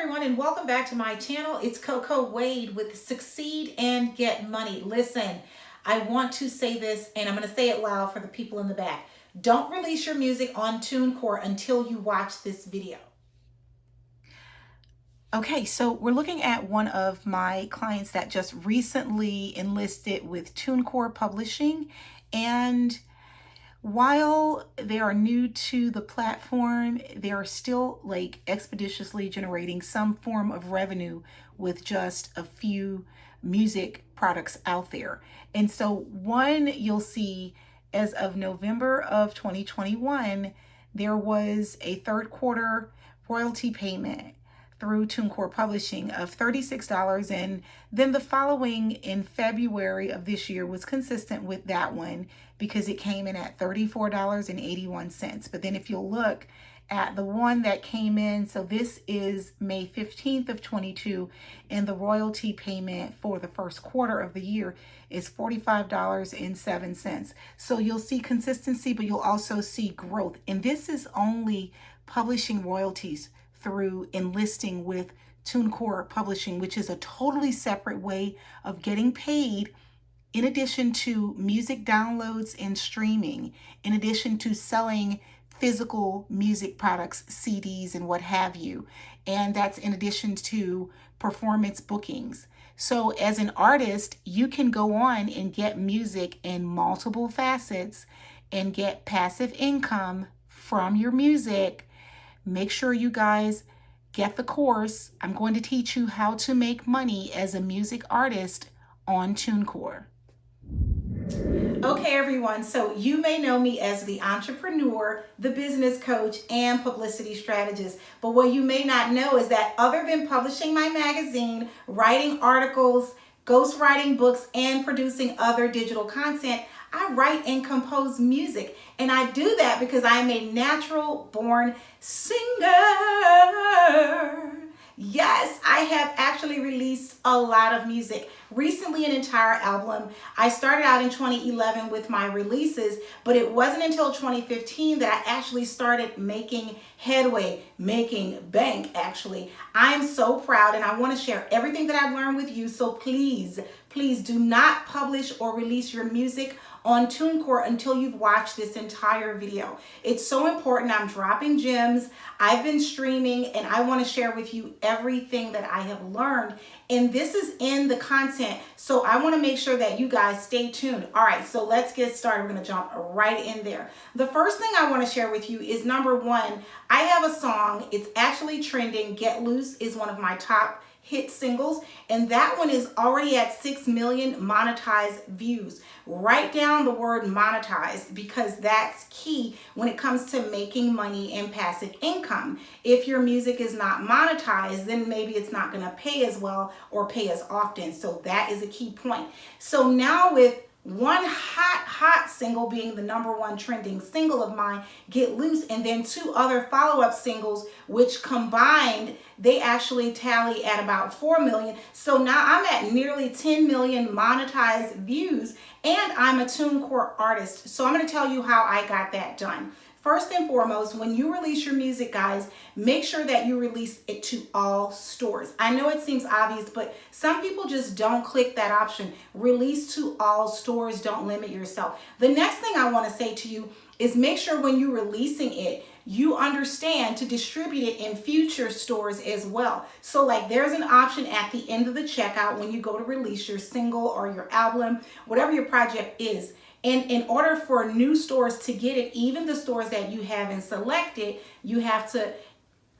everyone, and welcome back to my channel. It's Coco Wade with Succeed and Get Money. Listen, I want to say this, and I'm going to say it loud for the people in the back. Don't release your music on Tunecore until you watch this video. Okay, so we're looking at one of my clients that just recently enlisted with Tunecore Publishing, and while they are new to the platform, they are still like expeditiously generating some form of revenue with just a few music products out there. And so one, you'll see as of November of 2021, there was a third quarter royalty payment through Tunecore Publishing of $36, and then the following in February of this year was consistent with that one because it came in at $34.81. But then if you'll look at the one that came in, so this is May 15th of 22, and the royalty payment for the first quarter of the year is $45.07. So you'll see consistency, but you'll also see growth. And this is only publishing royalties through enlisting with Tunecore Publishing, which is a totally separate way of getting paid in addition to music downloads and streaming, in addition to selling physical music products, CDs and what have you. And that's in addition to performance bookings. So as an artist, you can go on and get music in multiple facets and get passive income from your music. Make sure you guys get the course. I'm going to teach you how to make money as a music artist on Tunecore. Okay, everyone, so you may know me as the entrepreneur, the business coach, and publicity strategist. But what you may not know is that other than publishing my magazine, writing articles, ghostwriting books, and producing other digital content, I write and compose music. And I do that because I am a natural born singer. Yes, I have actually released a lot of music. Recently, an entire album. I started out in 2011 with my releases, but it wasn't until 2015 that I actually started making headway, making bank, actually. I'm so proud, and I want to share everything that I've learned with you. So please, please do not publish or release your music on Tunecore until you've watched this entire video. It's so important. I'm dropping gems. I've been streaming, and I want to share with you everything that I have learned. And this is in the content, so I want to make sure that you guys stay tuned. All right, so let's get started. We're going to jump right in there. The first thing I want to share with you is number one, I have a song. It's actually trending. Get Loose is one of my top hit singles, and that one is already at 6 million monetized views. Write down the word monetized because that's key when it comes to making money and passive income. If your music is not monetized, then maybe it's not going to pay as well or pay as often. So that is a key point. So now with one hot single being the #1 trending single of mine, Get Loose, and then 2 other follow-up singles, which combined, they actually tally at about 4 million. So now I'm at nearly 10 million monetized views, and I'm a Tunecore artist. So I'm going to tell you how I got that done. First and foremost, when you release your music, guys, make sure that you release it to all stores. I know it seems obvious, but some people just don't click that option. Release to all stores. Don't limit yourself. The next thing I want to say to you is make sure when you're releasing it, you understand to distribute it in future stores as well. So like there's an option at the end of the checkout when you go to release your single or your album, whatever your project is. And in order for new stores to get it, even the stores that you haven't selected, you have to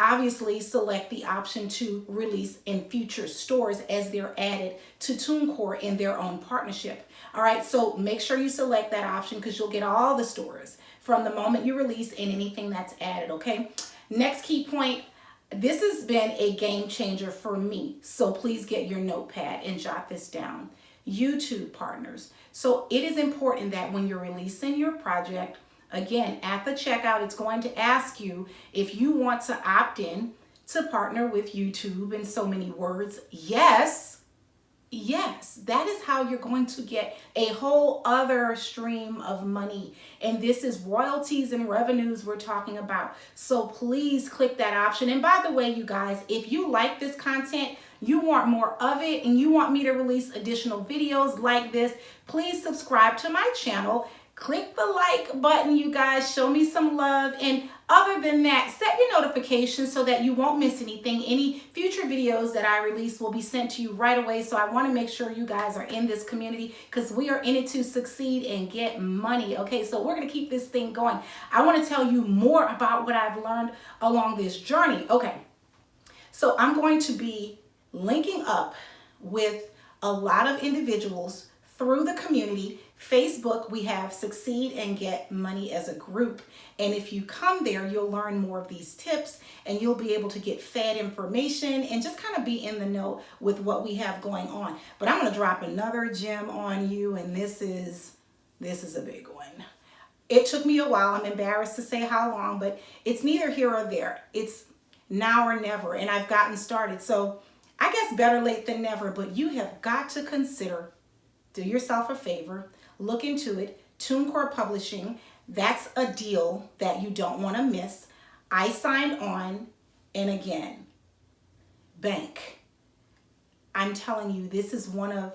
obviously select the option to release in future stores as they're added to Tunecore in their own partnership. All right, so make sure you select that option because you'll get all the stores from the moment you release and anything that's added, okay? Next key point, this has been a game changer for me, so please get your notepad and jot this down. YouTube partners. So it is important that when you're releasing your project, again, at the checkout, it's going to ask you if you want to opt in to partner with YouTube in so many words. Yes, Yes, that is how you're going to get a whole other stream of money. And this is royalties and revenues we're talking about. So please click that option. And by the way, you guys, if you like this content, you want more of it, and you want me to release additional videos like this, please subscribe to my channel. Click the like button, you guys. Show me some love. And other than that, set your notifications so that you won't miss anything. Any future videos that I release will be sent to you right away. So I want to make sure you guys are in this community, because we are in it to succeed and get money. Okay, so we're going to keep this thing going. I want to tell you more about what I've learned along this journey. Okay, so I'm going to be linking up with a lot of individuals through the community. Facebook, we have Succeed and Get Money as a group. And if you come there, you'll learn more of these tips, and you'll be able to get fed information and just kind of be in the know with what we have going on. But I'm going to drop another gem on you, and this is a big one. It took me a while. I'm embarrassed to say how long, but it's neither here or there. It's now or never, and I've gotten started. So I guess better late than never, but you have got to consider, do yourself a favor, look into it. Tunecore Publishing, that's a deal that you don't want to miss. I signed on, and again, bank. I'm telling you, this is one of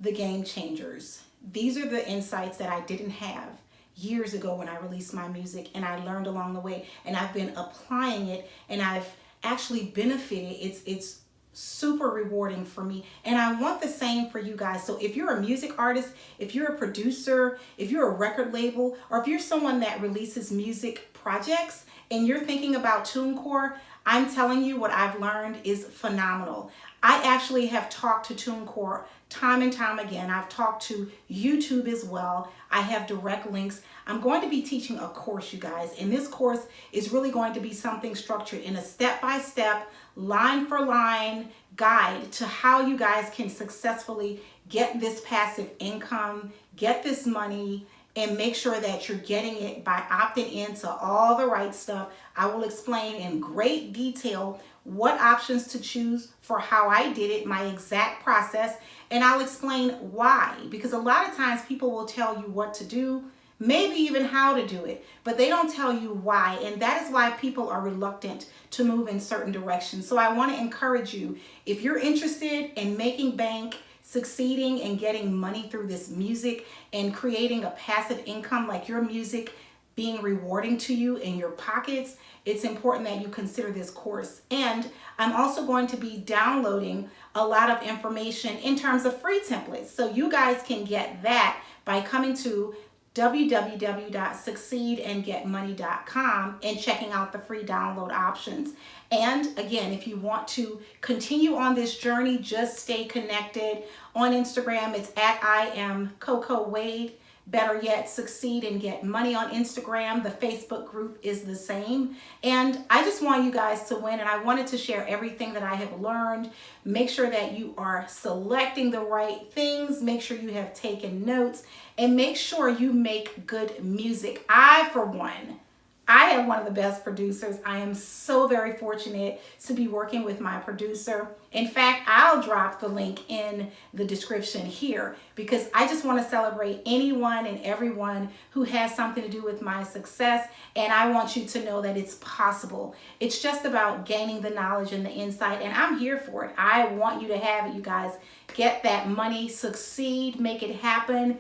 the game changers. These are the insights that I didn't have years ago when I released my music, and I learned along the way, and I've been applying it, and I've actually benefited. It's super rewarding for me, and I want the same for you guys. So if you're a music artist, if you're a producer, if you're a record label, or if you're someone that releases music projects and you're thinking about Tunecore, I'm telling you, what I've learned is phenomenal. I actually have talked to Tunecore time and time again. I've talked to YouTube as well. I have direct links. I'm going to be teaching a course, you guys, and this course is really going to be something structured in a step-by-step, line-for-line guide to how you guys can successfully get this passive income, get this money, and make sure that you're getting it by opting into all the right stuff. I will explain in great detail what options to choose for how I did it, my exact process, and I'll explain why. Because a lot of times people will tell you what to do, maybe even how to do it, but they don't tell you why, and that is why people are reluctant to move in certain directions. So I want to encourage you, if you're interested in making bank, succeeding and getting money through this music, and creating a passive income, like your music being rewarding to you in your pockets, it's important that you consider this course. And I'm also going to be downloading a lot of information in terms of free templates, so you guys can get that by coming to www.succeedandgetmoney.com and checking out the free download options. And again, if you want to continue on this journey, just stay connected. On Instagram, it's at @𝐼𝐴𝐚𝐧𝐭. Better yet, Succeed and Get Money on Instagram. The Facebook group is the same. And I just want you guys to win, and I wanted to share everything that I have learned. Make sure that you are selecting the right things. Make sure you have taken notes, and make sure you make good music. For one, I have one of the best producers. I am so very fortunate to be working with my producer. In fact, I'll drop the link in the description here, because I just want to celebrate anyone and everyone who has something to do with my success. And I want you to know that it's possible. It's just about gaining the knowledge and the insight, and I'm here for it. I want you to have it, you guys. Get that money, succeed, make it happen,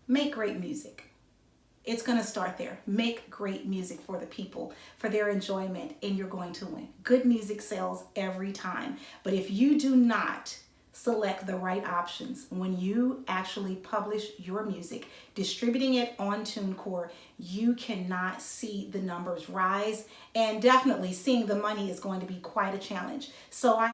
make great music. It's going to start there. Make great music for the people, for their enjoyment, and you're going to win. Good music sells every time. But if you do not select the right options when you actually publish your music, distributing it on Tunecore, you cannot see the numbers rise. And definitely seeing the money is going to be quite a challenge. So